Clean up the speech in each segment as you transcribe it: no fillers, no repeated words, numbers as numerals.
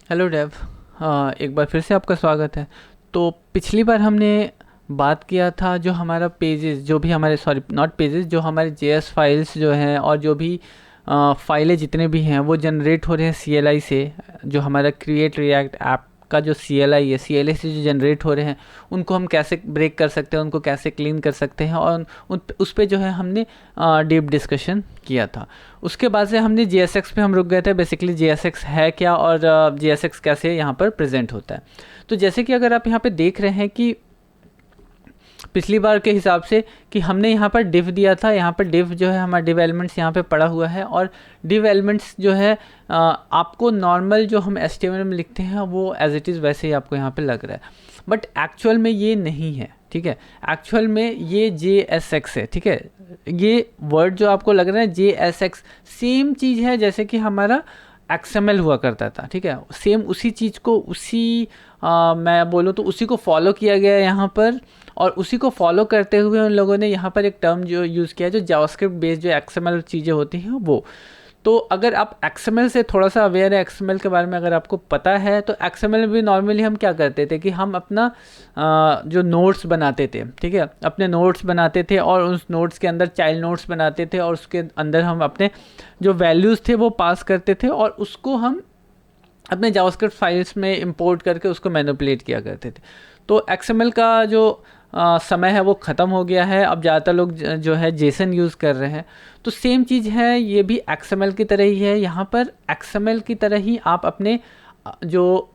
Hello Dave. एक बार फिर से आपका स्वागत है। तो पिछली बार हमने बात किया था जो हमारा पेजेस, जो भी हमारे, सॉरी नॉट पेजेस, जो हमारे जेएस फाइल्स जो हैं और जो भी फाइलें जितने भी हैं वो जनरेट हो रहे हैं सीएलआई से। जो हमारा क्रिएट रिएक्ट ऐप का जो सीएलआई है, सीएलआई से जो जनरेट हो रहे हैं उनको हम कैसे ब्रेक कर सकते हैं, उनको कैसे क्लीन कर सकते हैं, और उस पे जो है हमने डीप डिस्कशन किया था। उसके बाद से हमने जी पे हम रुक गए थे। बेसिकली जी है क्या और जी कैसे यहाँ पर प्रेजेंट होता है। तो जैसे कि अगर आप यहाँ पे देख रहे हैं कि पिछली बार के हिसाब से कि हमने यहाँ पर डिव दिया था, यहाँ पर डिव जो है हमारा डिव एलिमेंट्स यहाँ पे पड़ा हुआ है, और डिव एलिमेंट्स जो है आपको नॉर्मल जो हम HTML में लिखते हैं वो एज इट इज़ वैसे ही आपको यहाँ पे लग रहा है, बट एक्चुअल में ये नहीं है। ठीक है, एक्चुअल में ये JSX है। ठीक है, ये वर्ड जो आपको लग रहा है JSX सेम चीज़ है जैसे कि हमारा XML हुआ करता था। ठीक है, सेम उसी चीज़ को, मैं बोलूँ तो उसी को फॉलो किया गया है यहाँ पर, और उसी को फॉलो करते हुए उन लोगों ने यहाँ पर एक टर्म जो यूज़ किया है जो जावास्क्रिप्ट बेस्ड जो XML चीज़ें होती हैं वो। तो अगर आप XML से थोड़ा सा अवेयर है, XML के बारे में अगर आपको पता है, तो XML में भी नॉर्मली हम क्या करते थे कि हम अपना जो नोट्स बनाते थे, ठीक है, अपने नोट्स बनाते थे और उस नोट्स के अंदर चाइल्ड नोट्स बनाते थे, और उसके अंदर हम अपने जो वैल्यूज़ थे वो पास करते थे, और उसको हम अपने जावास्क्रिप्ट फाइल्स में इंपोर्ट करके उसको मैनिपुलेट किया करते थे। तो XML का जो समय है वो ख़त्म हो गया है। अब ज़्यादातर लोग जो है जेसन यूज़ कर रहे हैं। तो सेम चीज़ है, ये भी XML की तरह ही है। यहाँ पर XML की तरह ही आप अपने जो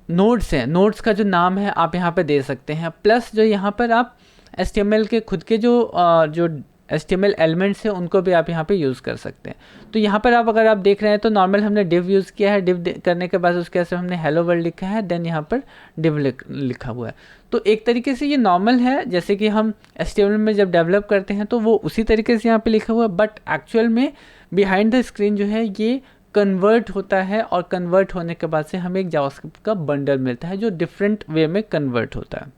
नोड्स हैं, नोड्स का जो नाम है आप यहाँ पे दे सकते हैं, प्लस जो यहाँ पर आप HTML के खुद के जो HTML एलिमेंट्स हैं उनको भी आप यहाँ पे यूज़ कर सकते हैं। तो यहाँ पर अगर आप देख रहे हैं तो नॉर्मल हमने डिव यूज़ किया है, डिव करने के बाद उसके ऐसे हमने हेलो वर्ल्ड लिखा है, देन यहाँ पर डिव लिखा हुआ है। तो एक तरीके से ये नॉर्मल है, जैसे कि हम HTML में जब डेवलप करते हैं तो वो उसी तरीके से यहाँ पर लिखा हुआ है, बट एक्चुअल में बिहाइंड द स्क्रीन जो है ये कन्वर्ट होता है, और कन्वर्ट होने के बाद से हमें एक जावास्क्रिप्ट का बंडल मिलता है जो डिफरेंट वे में कन्वर्ट होता है।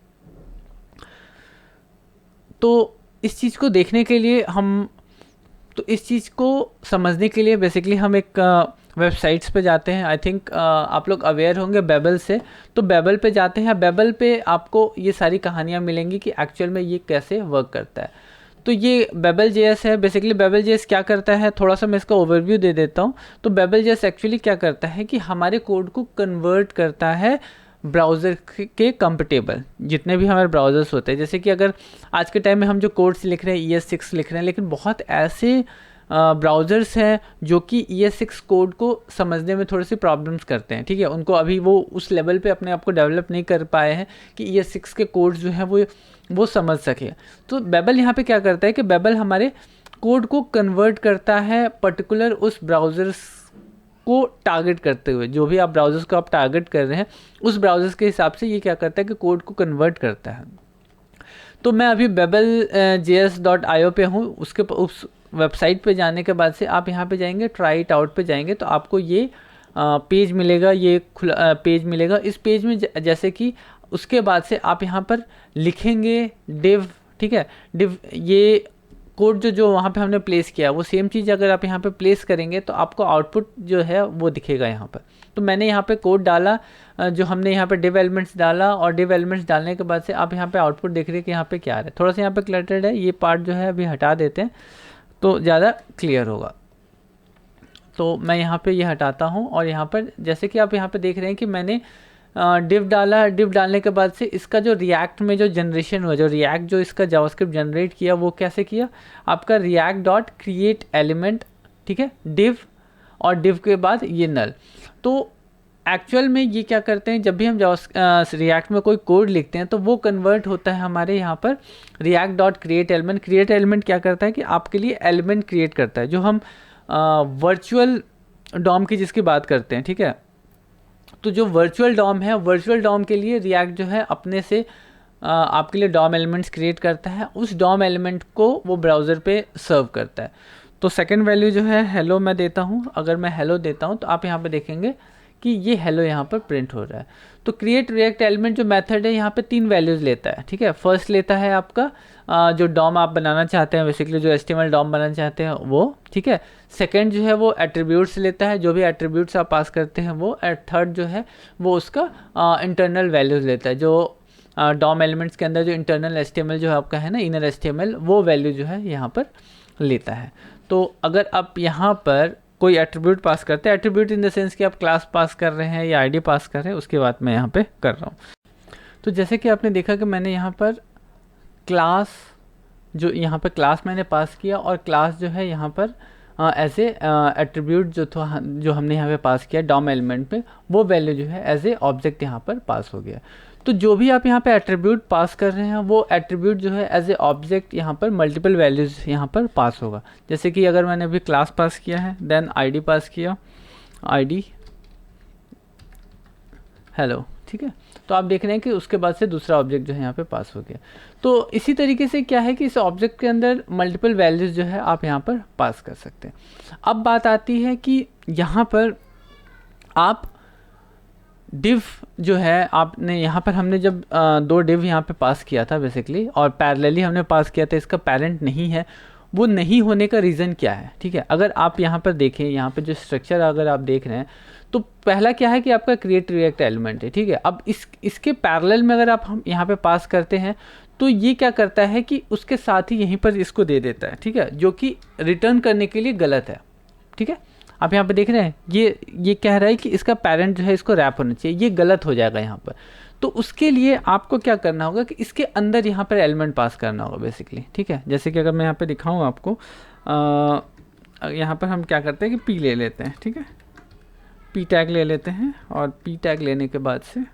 तो इस चीज़ को देखने के लिए तो इस चीज़ को समझने के लिए बेसिकली हम एक वेबसाइट्स पे जाते हैं। आई थिंक आप लोग अवेयर होंगे बेबल से। तो बेबल पे जाते हैं, बेबल पे आपको ये सारी कहानियाँ मिलेंगी कि एक्चुअल में ये कैसे वर्क करता है। तो ये बेबल जेएस है। बेसिकली बेबल जेएस क्या करता है, थोड़ा सा मैं इसका ओवरव्यू दे देता हूँ। तो बेबल जेएस एक्चुअली क्या करता है कि हमारे कोड को कन्वर्ट करता है ब्राउज़र के कंपेटेबल, जितने भी हमारे ब्राउज़र्स होते हैं। जैसे कि अगर आज के टाइम में हम जो कोड्स लिख रहे हैं ES6 लिख रहे हैं, लेकिन बहुत ऐसे ब्राउज़र्स हैं जो कि ES6 कोड को समझने में थोड़ी सी प्रॉब्लम्स करते हैं। ठीक है, उनको अभी वो उस लेवल पे अपने आप को डेवलप नहीं कर पाए हैं कि ES6 के कोड्स जो हैं वो समझ सके। तो बेबल यहाँ पे क्या करता है कि बेबल हमारे कोड को कन्वर्ट करता है पर्टिकुलर उस ब्राउज़र्स को टारगेट करते हुए। जो भी आप ब्राउज़र्स को आप टारगेट कर रहे हैं उस ब्राउज़र्स के हिसाब से ये क्या करता है कि कोड को कन्वर्ट करता है। तो मैं अभी babel.js.io पे हूँ। उस वेबसाइट पे जाने के बाद से आप यहाँ पे जाएंगे, ट्राई इट आउट पे जाएंगे, तो आपको ये पेज मिलेगा, ये खुला पेज मिलेगा। इस पेज में जैसे कि उसके बाद से आप यहाँ पर लिखेंगे डिव। ठीक है, डिव ये कोड जो वहाँ पे हमने प्लेस किया वो सेम चीज़ अगर आप यहाँ पे प्लेस करेंगे तो आपको आउटपुट जो है वो दिखेगा यहाँ पर। तो मैंने यहाँ पे कोड डाला, जो हमने यहाँ पे डिव एलिमेंट्स डाला, और डिव एलिमेंट्स डालने के बाद से आप यहाँ पे आउटपुट देख रहे हैं कि यहाँ पे क्या आ रहा है। थोड़ा सा यहाँ पे क्लटर्ड है, ये पार्ट जो है अभी हटा देते हैं तो ज़्यादा क्लियर होगा। तो मैं यहाँ पे ये हटाता हूँ, और यहाँ पर जैसे कि आप यहाँ पे देख रहे हैं कि मैंने डिव डाला। डिव डालने के बाद से इसका जो रिएक्ट में जो जनरेशन हुआ, जो रिएक्ट जो इसका जावास्क्रिप्ट जनरेट किया वो कैसे किया, आपका रिएक्ट डॉट क्रिएट एलिमेंट, ठीक है, डिव, और डिव के बाद ये नल। तो एक्चुअल में ये क्या करते हैं, जब भी हम रिएक्ट में कोई कोड लिखते हैं तो वो कन्वर्ट होता है हमारे यहाँ पर react dot create element. Create element क्या करता है कि आपके लिए एलिमेंट क्रिएट करता है, जो हम वर्चुअल डॉम की जिसकी बात करते हैं। ठीक है, तो जो वर्चुअल डॉम है, वर्चुअल डॉम के लिए रिएक्ट जो है अपने से आपके लिए डॉम एलिमेंट्स क्रिएट करता है। उस डॉम एलिमेंट को वो ब्राउज़र पे सर्व करता है। तो सेकंड वैल्यू जो है हेलो मैं देता हूँ। अगर मैं हेलो देता हूँ तो आप यहाँ पे देखेंगे कि ये हेलो यहाँ पर प्रिंट हो रहा है। तो क्रिएट रिएक्ट एलिमेंट जो मेथड है यहाँ पे 3 वैल्यूज़ लेता है, ठीक है। फर्स्ट लेता है आपका जो डॉम आप बनाना चाहते हैं, बेसिकली जो HTML डॉम बनाना चाहते हैं वो, ठीक है। सेकंड जो है वो एट्रीब्यूट्स लेता है, जो भी एट्रीब्यूट्स आप पास करते हैं वो। एंड थर्ड जो है वो उसका इंटरनल वैल्यूज़ लेता है, जो डॉम एलिमेंट्स के अंदर जो इंटरनल HTML जो आपका है ना, इनर HTML, वो वैल्यू जो है यहाँ पर लेता है। तो अगर आप यहाँ पर कोई एट्रीब्यूट पास करते हैं, एट्रीब्यूट इन द सेंस कि आप क्लास पास कर रहे हैं या आईडी पास कर रहे हैं, उसके बाद मैं यहाँ पे कर रहा हूँ। तो जैसे कि आपने देखा कि मैंने यहाँ पर क्लास, जो यहाँ पर क्लास मैंने पास किया, और क्लास जो है यहाँ पर एज ए एट्रीब्यूट जो था, जो हमने यहाँ पे पास किया डॉम एलिमेंट पे, वो वैल्यू जो है एज ए ऑब्जेक्ट यहाँ पर पास हो गया। तो जो भी आप यहाँ पे एट्रीब्यूट पास कर रहे हैं वो एट्रीब्यूट जो है एज ए ऑब्जेक्ट यहाँ पर मल्टीपल वैल्यूज़ यहाँ पर पास होगा। जैसे कि अगर मैंने अभी क्लास पास किया है, देन आईडी पास किया, आईडी हेलो, ठीक है। तो आप देख रहे हैं कि उसके बाद से दूसरा ऑब्जेक्ट जो है यहाँ पे पास हो गया। तो इसी तरीके से क्या है कि इस ऑब्जेक्ट के अंदर मल्टीपल वैल्यूज़ जो है आप यहाँ पर पास कर सकते हैं। अब बात आती है कि यहाँ पर आप डिव जो है, आपने यहाँ पर हमने जब 2 डिव यहाँ पे पास किया था बेसिकली, और पैरेलली हमने पास किया था, इसका पेरेंट नहीं है। वो नहीं होने का रीज़न क्या है, ठीक है। अगर आप यहाँ पर देखें, यहाँ पे जो स्ट्रक्चर अगर आप देख रहे हैं, तो पहला क्या है कि आपका क्रिएट रिएक्ट एलिमेंट है, ठीक है। अब इसके पैरेलल में अगर आप हम यहाँ पे पास करते हैं तो ये क्या करता है कि उसके साथ ही यहीं पर इसको दे देता है, ठीक है, जो कि रिटर्न करने के लिए गलत है, ठीक है। आप यहाँ पे देख रहे हैं ये कह रहा है कि इसका पेरेंट जो है इसको रैप होना चाहिए, ये गलत हो जाएगा यहाँ पर। तो उसके लिए आपको क्या करना होगा कि इसके अंदर यहाँ पर एलिमेंट पास करना होगा बेसिकली, ठीक है। जैसे कि अगर मैं यहाँ पे दिखाऊँ आपको, यहाँ पर हम क्या करते हैं कि पी ले लेते हैं, ठीक है, पी टैग ले लेते हैं, और पी टैग लेने के बाद से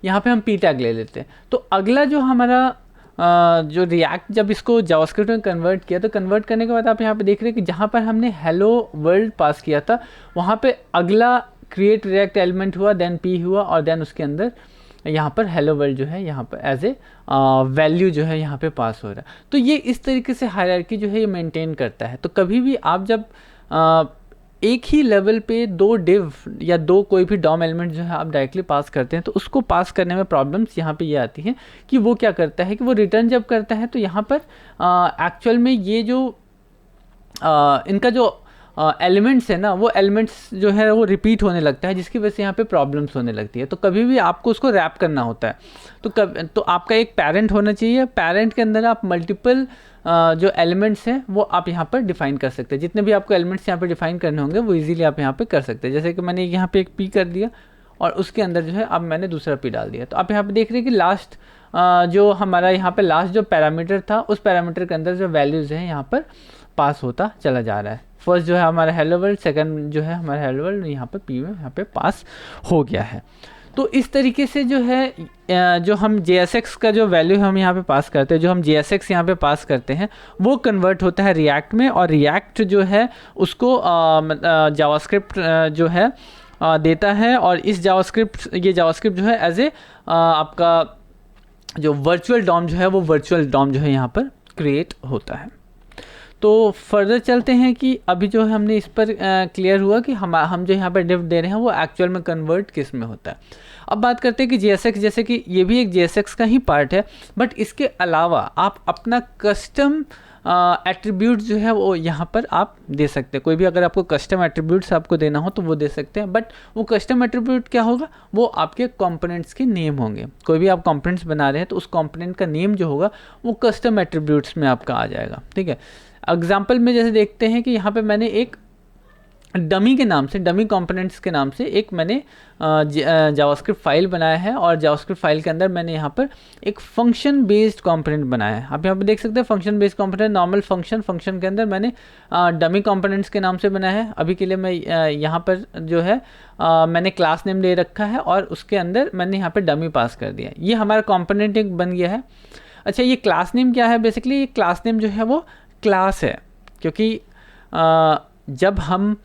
यहाँ पे हम पी टैग ले लेते हैं। तो अगला जो हमारा जो रिएक्ट जब इसको जावास्क्रिप्ट में कन्वर्ट किया, तो कन्वर्ट करने के बाद आप यहाँ पे देख रहे हैं कि जहाँ पर हमने हेलो वर्ल्ड पास किया था, वहाँ पे अगला क्रिएट रिएक्ट एलिमेंट हुआ, देन पी हुआ, और देन उसके अंदर यहाँ पर हेलो वर्ल्ड जो है यहाँ पर एज ए वैल्यू जो है यहाँ पे पास हो रहा है। तो ये इस तरीके से हायरार्की जो है ये मेंटेन करता है। तो कभी भी आप जब एक ही लेवल पे 2 डिव या 2 कोई भी डॉम एलिमेंट जो है आप डायरेक्टली पास करते हैं, तो उसको पास करने में प्रॉब्लम्स यहाँ पे ये आती हैं कि वो क्या करता है कि वो रिटर्न जब करता है तो यहाँ पर एक्चुअल में ये जो इनका जो एलिमेंट्स है ना, वो एलिमेंट्स जो है वो रिपीट होने लगता है, जिसकी वजह से यहाँ पे प्रॉब्लम्स होने लगती है। तो कभी भी आपको उसको रैप करना होता है। तो आपका एक पेरेंट होना चाहिए, पेरेंट के अंदर आप मल्टीपल जो एलिमेंट्स हैं वो आप यहाँ पर डिफाइन कर सकते हैं। जितने भी आपको एलिमेंट्स यहाँ पर डिफाइन करने होंगे वो इजीली आप यहाँ पे कर सकते हैं। जैसे कि मैंने यहाँ पे एक पी कर दिया, और उसके अंदर जो है अब मैंने दूसरा पी डाल दिया। तो आप यहाँ पे देख रहे हैं कि लास्ट जो हमारा यहाँ पे लास्ट जो पैरामीटर था, उस पैरामीटर के अंदर जो वैल्यूज़ हैं यहाँ पर पास होता चला जा रहा है। फर्स्ट जो है हमारा हेलो वर्ल्ड, सेकंड जो है हमारा हेलो वर्ल्ड, यहाँ पे पी में यहाँ पे पास हो गया है। तो इस तरीके से जो है जो हम JSX का जो वैल्यू हम यहाँ पे पास करते हैं, जो हम JSX यहाँ पे पास करते हैं, वो कन्वर्ट होता है रिएक्ट में, और रिएक्ट जो है उसको जावास्क्रिप्ट जो है देता है। और इस जावास्क्रिप्ट जो है एज ए आपका जो वर्चुअल डॉम जो है वो वर्चुअल डॉम जो है यहाँ पर क्रिएट होता है। तो फर्दर चलते हैं कि अभी जो है हमने इस पर क्लियर हुआ कि हम जो यहाँ पर डिव दे रहे हैं वो एक्चुअल में कन्वर्ट किस में होता है। अब बात करते हैं कि JSX, जैसे कि ये भी एक JSX का ही पार्ट है, बट इसके अलावा आप अपना कस्टम एट्रीब्यूट जो है वो यहाँ पर आप दे सकते हैं। कोई भी अगर आपको कस्टम एट्रीब्यूट्स आपको देना हो तो वो दे सकते हैं, बट वो कस्टम एट्रीब्यूट क्या होगा, वो आपके कंपोनेंट्स के नेम होंगे। कोई भी आप कंपोनेंट्स बना रहे हैं तो उस कंपोनेंट का नेम जो होगा वो कस्टम एट्रीब्यूट्स में आपका आ जाएगा, ठीक है। एग्जाम्पल में जैसे देखते हैं कि यहाँ पे मैंने एक डमी के नाम से, डमी कंपोनेंट्स के नाम से एक मैंने जावास्क्रिप्ट फाइल बनाया है, और जावास्क्रिप्ट फाइल के अंदर मैंने यहाँ पर एक फंक्शन बेस्ड कंपोनेंट बनाया है। आप यहाँ पे देख सकते हैं function based component, normal function के अंदर मैंने डमी कंपोनेंट्स के नाम से बनाया है। अभी के लिए मैं यहाँ पर जो है मैंने क्लास नेम दे रखा है, और उसके अंदर मैंने यहाँ पर डमी पास कर दिया। ये हमारा कंपोनेंट एक बन गया है। अच्छा, ये क्लास नेम क्या है, बेसिकली ये क्लास नेम जो है वो क्लास है, क्योंकि जब हम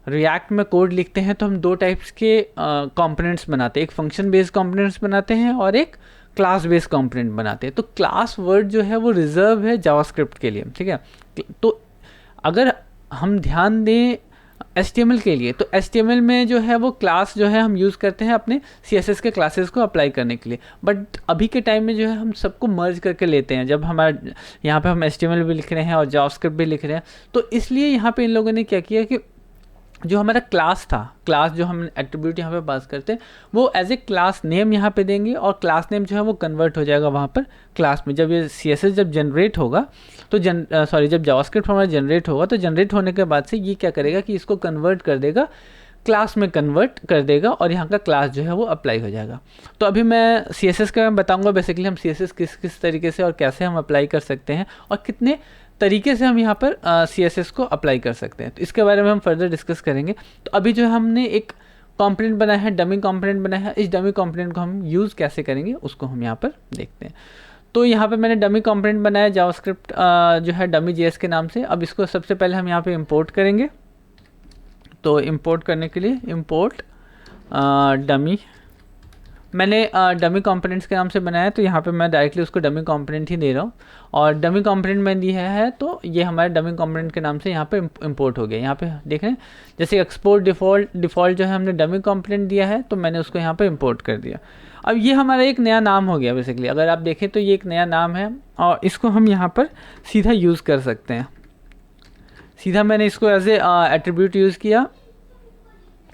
रिएक्ट में कोड लिखते हैं तो हम 2 टाइप्स के कंपोनेंट्स बनाते हैं, एक फंक्शन बेस्ड कंपोनेंट्स बनाते हैं और एक क्लास बेस्ड कंपोनेंट बनाते हैं। तो क्लास वर्ड जो है वो रिजर्व है जावास्क्रिप्ट के लिए, ठीक है। तो अगर हम ध्यान दें HTML के लिए। तो HTML में जो है वो क्लास जो है हम यूज़ करते हैं अपने CSS के क्लासेस को अप्लाई करने के लिए, बट अभी के टाइम में जो है हम सबको मर्ज करके लेते हैं। जब हमारा यहाँ पे हम HTML भी लिख रहे हैं और जावास्क्रिप्ट भी लिख रहे हैं, तो इसलिए यहाँ पे इन लोगों ने क्या किया कि जो हमारा क्लास था, क्लास जो हम एट्रीब्यूट यहाँ पे पास करते हैं, वो एज ए क्लास नेम यहाँ पे देंगे और क्लास नेम जो है वो कन्वर्ट हो जाएगा वहाँ पर क्लास में। जब ये CSS जब जनरेट होगा तो जब जावास्क्रिप्ट हमारा जनरेट होगा तो जनरेट होने के बाद से ये क्या करेगा कि इसको कन्वर्ट कर देगा, क्लास में कन्वर्ट कर देगा और यहाँ का क्लास जो है वो अप्लाई हो जाएगा। तो अभी मैं CSS का बताऊँगा बेसिकली हम CSS किस किस तरीके से और कैसे हम अप्लाई कर सकते हैं और कितने तरीके से हम यहाँ पर CSS को अप्लाई कर सकते हैं, तो इसके बारे में हम फर्दर डिस्कस करेंगे। तो अभी जो हमने एक कंपोनेंट बनाया है, डमी कंपोनेंट बनाया है, इस डमी कंपोनेंट को हम यूज़ कैसे करेंगे उसको हम यहाँ पर देखते हैं। तो यहाँ पे मैंने डमी कंपोनेंट बनाया जावास्क्रिप्ट जो है डमी JS के नाम से। अब इसको सबसे पहले हम यहाँ पे इंपोर्ट करेंगे। तो इंपोर्ट करने के लिए इंपोर्ट डमी, मैंने डमी कंपोनेंट्स के नाम से बनाया है, तो यहाँ पे मैं डायरेक्टली उसको डमी कंपोनेंट ही दे रहा हूँ और डमी कंपोनेंट मैंने दिया है, तो ये हमारे डमी कंपोनेंट के नाम से यहाँ पे इंपोर्ट हो गया। यहाँ पे देख रहे हैं जैसे एक्सपोर्ट डिफ़ॉल्ट जो है हमने डमी कंपोनेंट दिया है, तो मैंने उसको यहाँ पे इंपोर्ट कर दिया। अब ये हमारा एक नया नाम हो गया बेसिकली, अगर आप देखें तो ये एक नया नाम है और इसको हम यहाँ पर सीधा यूज़ कर सकते हैं। सीधा मैंने इसको एज ए एट्रीब्यूट यूज़ किया,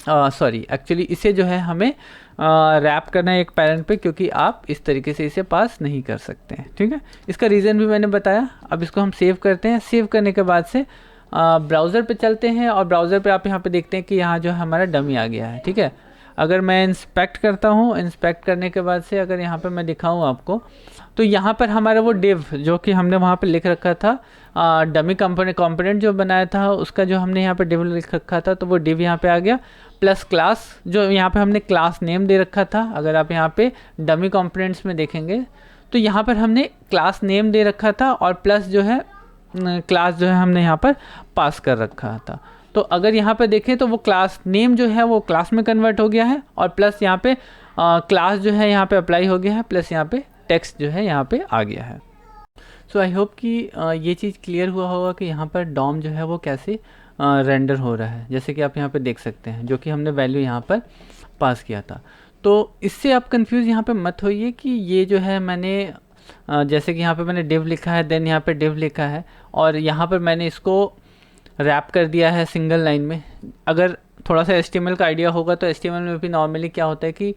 सॉरी एक्चुअली इसे जो है हमें रैप करना है एक पैरेंट पे, क्योंकि आप इस तरीके से इसे पास नहीं कर सकते हैं, ठीक है। इसका रीज़न भी मैंने बताया। अब इसको हम सेव करते हैं। सेव करने के बाद से ब्राउज़र पे चलते हैं और ब्राउज़र पे आप यहाँ पे देखते हैं कि यहाँ जो हमारा डमी आ गया है, ठीक है। अगर मैं इंस्पेक्ट करता हूँ, इंस्पेक्ट करने के बाद से अगर यहाँ पे मैं दिखाऊँ आपको, तो यहाँ पर हमारा वो डिव जो कि हमने वहाँ पे लिख रखा था, डमी कंपोनेंट जो बनाया था उसका जो हमने यहाँ पे डिव लिख रखा था, तो वो डिव यहाँ पे आ गया, प्लस क्लास जो यहाँ पे हमने क्लास नेम दे रखा था। अगर आप यहाँ पे डमी कंपोनेंट्स में देखेंगे तो यहाँ पर हमने क्लास नेम दे रखा था और प्लस जो है क्लास जो है हमने यहाँ पर पास कर रखा था। तो अगर यहाँ पे देखें तो वो क्लास नेम जो है वो क्लास में कन्वर्ट हो गया है और प्लस यहाँ पे क्लास जो है यहाँ पे अप्लाई हो गया है, प्लस यहाँ पे टेक्स्ट जो है यहाँ पे आ गया है। सो आई होप कि ये चीज़ क्लियर हुआ होगा कि यहाँ पर डॉम जो है वो कैसे रेंडर हो रहा है, जैसे कि आप यहाँ पे देख सकते हैं, जो कि हमने वैल्यू यहाँ पर पास किया था। तो इससे आप कंफ्यूज यहाँ पे मत होइए कि ये जो है मैंने जैसे कि यहाँ पे मैंने डिव लिखा है, देन यहाँ पे डिव लिखा है और यहाँ पर मैंने इसको रैप कर दिया है सिंगल लाइन में। अगर थोड़ा सा HTML का आइडिया होगा तो HTML में भी नॉर्मली क्या होता है कि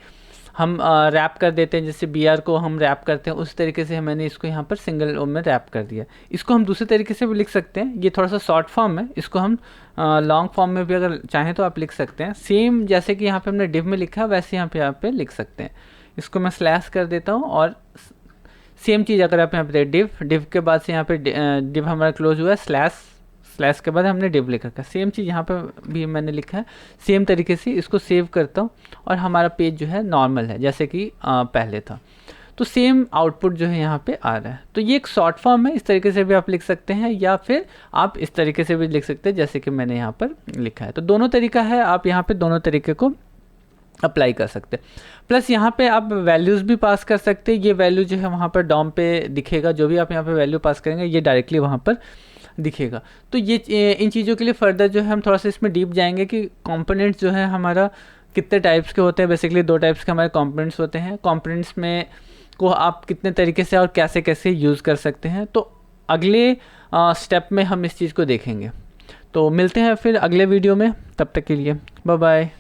हम रैप कर देते हैं, जैसे BR को हम रैप करते हैं, उस तरीके से मैंने इसको यहाँ पर सिंगल में रैप कर दिया। इसको हम दूसरे तरीके से भी लिख सकते हैं, ये थोड़ा सा शॉर्ट फॉर्म है, इसको हम लॉन्ग फॉर्म में भी अगर चाहें तो आप लिख सकते हैं। सेम जैसे कि यहाँ पे हमने डिव में लिखा है वैसे यहाँ पे लिख सकते हैं। इसको मैं स्लैश कर देता हूँ और सेम चीज़ अगर आप यहाँ पे डिव के बाद से यहाँ पे डिव हमारा क्लोज हुआ है, स्लैश के बाद हमने डिव लिख रखा है। सेम चीज़ यहाँ पे भी मैंने लिखा है। सेम तरीके से इसको सेव करता हूँ और हमारा पेज जो है नॉर्मल है जैसे कि पहले था। तो सेम आउटपुट जो है यहाँ पे आ रहा है। तो ये एक शॉर्ट फॉर्म है, इस तरीके से भी आप लिख सकते हैं या फिर आप इस तरीके से भी लिख सकते हैं जैसे कि मैंने यहाँ पर लिखा है। तो दोनों तरीका है, आप यहाँ पे दोनों तरीके को अप्लाई कर सकते हैं। प्लस यहाँ पे आप वैल्यूज़ भी पास कर सकते हैं। ये वैल्यू जो है वहाँ पर डॉम पे दिखेगा, जो भी आप यहाँ पे वैल्यू पास करेंगे ये डायरेक्टली वहाँ पर दिखेगा। तो ये इन चीज़ों के लिए फर्दर जो है हम थोड़ा सा इसमें डीप जाएंगे कि कंपोनेंट्स जो है हमारा कितने टाइप्स के होते हैं। बेसिकली 2 टाइप्स के हमारे कंपोनेंट्स होते हैं। कंपोनेंट्स में को आप कितने तरीके से और कैसे कैसे यूज़ कर सकते हैं, तो अगले स्टेप में हम इस चीज़ को देखेंगे। तो मिलते हैं फिर अगले वीडियो में, तब तक के लिए बाय बाय।